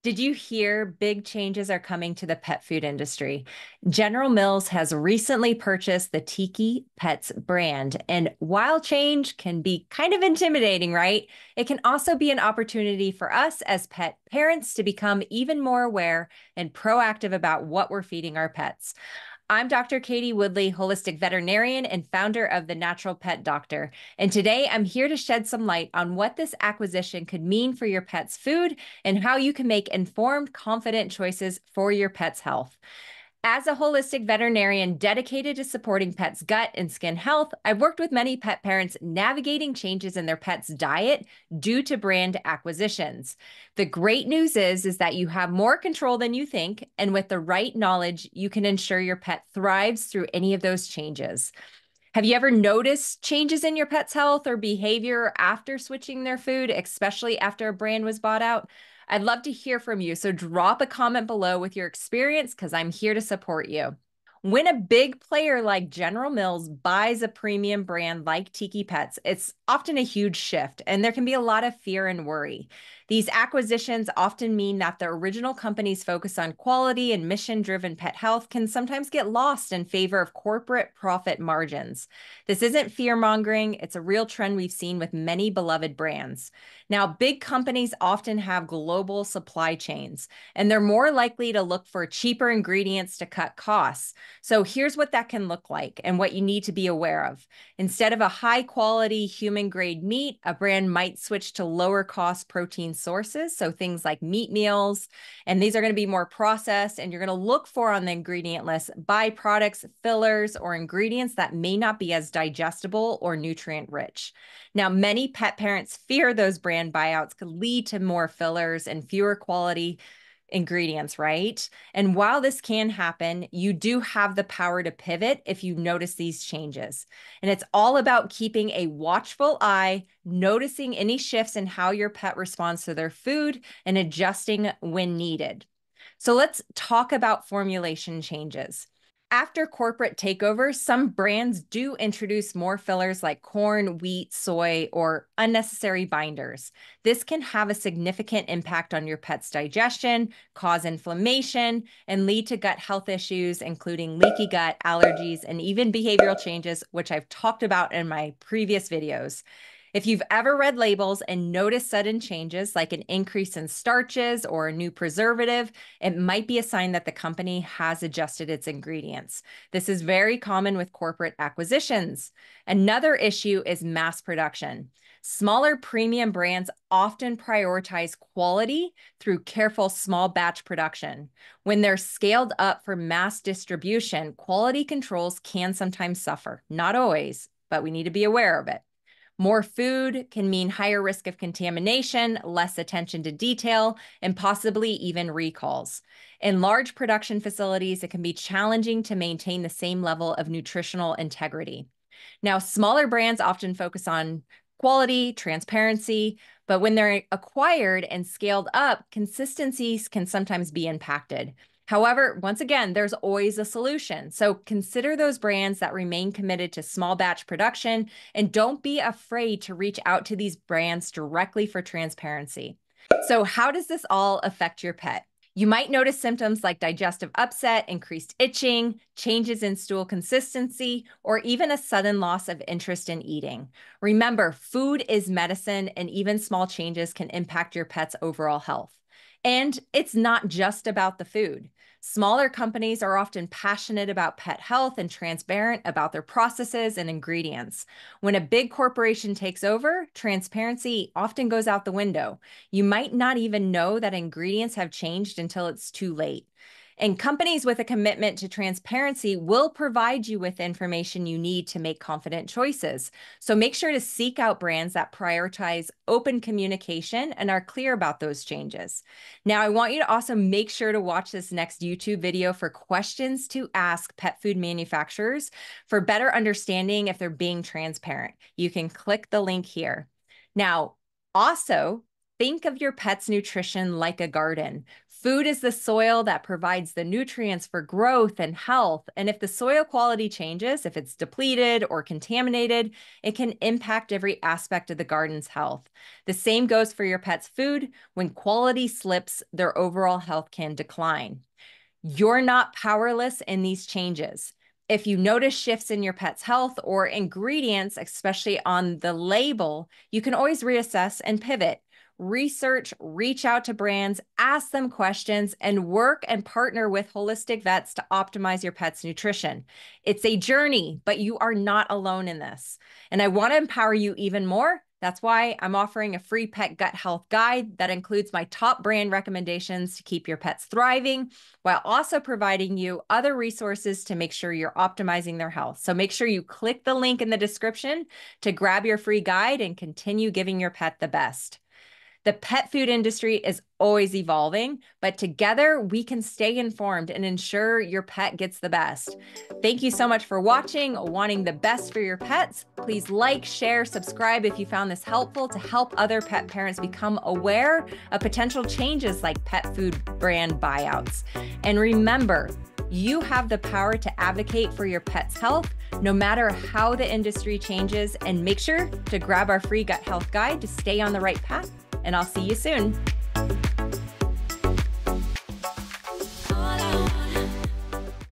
Did you hear big changes are coming to the pet food industry? General Mills has recently purchased the Tiki Pets brand. And while change can be kind of intimidating, right? It can also be an opportunity for us as pet parents to become even more aware and proactive about what we're feeding our pets. I'm Dr. Katie Woodley, holistic veterinarian and founder of The Natural Pet Doctor. And today I'm here to shed some light on what this acquisition could mean for your pet's food and how you can make informed, confident choices for your pet's health. As a holistic veterinarian dedicated to supporting pets' gut and skin health, I've worked with many pet parents navigating changes in their pet's diet due to brand acquisitions. The great news is that you have more control than you think, and with the right knowledge, you can ensure your pet thrives through any of those changes. Have you ever noticed changes in your pet's health or behavior after switching their food, especially after a brand was bought out? I'd love to hear from you. So drop a comment below with your experience because I'm here to support you. When a big player like General Mills buys a premium brand like Tiki Pets, it's often a huge shift, and there can be a lot of fear and worry. These acquisitions often mean that the original company's focus on quality and mission-driven pet health can sometimes get lost in favor of corporate profit margins. This isn't fear-mongering, it's a real trend we've seen with many beloved brands. Now, big companies often have global supply chains, and they're more likely to look for cheaper ingredients to cut costs. So here's what that can look like and what you need to be aware of. Instead of a high quality human grade meat, a brand might switch to lower cost protein sources. So things like meat meals, and these are going to be more processed, and you're going to look for on the ingredient list byproducts, fillers, or ingredients that may not be as digestible or nutrient rich. Now, many pet parents fear those brand buyouts could lead to more fillers and fewer quality ingredients, right? And while this can happen, you do have the power to pivot if you notice these changes. And it's all about keeping a watchful eye, noticing any shifts in how your pet responds to their food, and adjusting when needed. So let's talk about formulation changes. After corporate takeovers, some brands do introduce more fillers like corn, wheat, soy, or unnecessary binders. This can have a significant impact on your pet's digestion, cause inflammation, and lead to gut health issues, including leaky gut, allergies, and even behavioral changes, which I've talked about in my previous videos. If you've ever read labels and noticed sudden changes like an increase in starches or a new preservative, it might be a sign that the company has adjusted its ingredients. This is very common with corporate acquisitions. Another issue is mass production. Smaller premium brands often prioritize quality through careful small batch production. When they're scaled up for mass distribution, quality controls can sometimes suffer. Not always, but we need to be aware of it. More food can mean higher risk of contamination, less attention to detail, and possibly even recalls. In large production facilities, it can be challenging to maintain the same level of nutritional integrity. Now, smaller brands often focus on quality, transparency, but when they're acquired and scaled up, consistencies can sometimes be impacted. However, once again, there's always a solution. So consider those brands that remain committed to small batch production, and don't be afraid to reach out to these brands directly for transparency. So how does this all affect your pet? You might notice symptoms like digestive upset, increased itching, changes in stool consistency, or even a sudden loss of interest in eating. Remember, food is medicine, and even small changes can impact your pet's overall health. And it's not just about the food. Smaller companies are often passionate about pet health and transparent about their processes and ingredients. When a big corporation takes over, transparency often goes out the window. You might not even know that ingredients have changed until it's too late. And companies with a commitment to transparency will provide you with information you need to make confident choices. So make sure to seek out brands that prioritize open communication and are clear about those changes. Now, I want you to also make sure to watch this next YouTube video for questions to ask pet food manufacturers for better understanding if they're being transparent. You can click the link here. Now, also, think of your pet's nutrition like a garden. Food is the soil that provides the nutrients for growth and health. And if the soil quality changes, if it's depleted or contaminated, it can impact every aspect of the garden's health. The same goes for your pet's food. When quality slips, their overall health can decline. You're not powerless in these changes. If you notice shifts in your pet's health or ingredients, especially on the label, you can always reassess and pivot. Research, reach out to brands, ask them questions, and work and partner with holistic vets to optimize your pet's nutrition. It's a journey, but you are not alone in this. And I want to empower you even more. That's why I'm offering a free pet gut health guide that includes my top brand recommendations to keep your pets thriving, while also providing you other resources to make sure you're optimizing their health. So make sure you click the link in the description to grab your free guide and continue giving your pet the best. The pet food industry is always evolving, but together we can stay informed and ensure your pet gets the best. Thank you so much for watching, wanting the best for your pets. Please like, share, subscribe if you found this helpful to help other pet parents become aware of potential changes like pet food brand buyouts. And remember, you have the power to advocate for your pet's health, no matter how the industry changes, and make sure to grab our free gut health guide to stay on the right path. And I'll see you soon.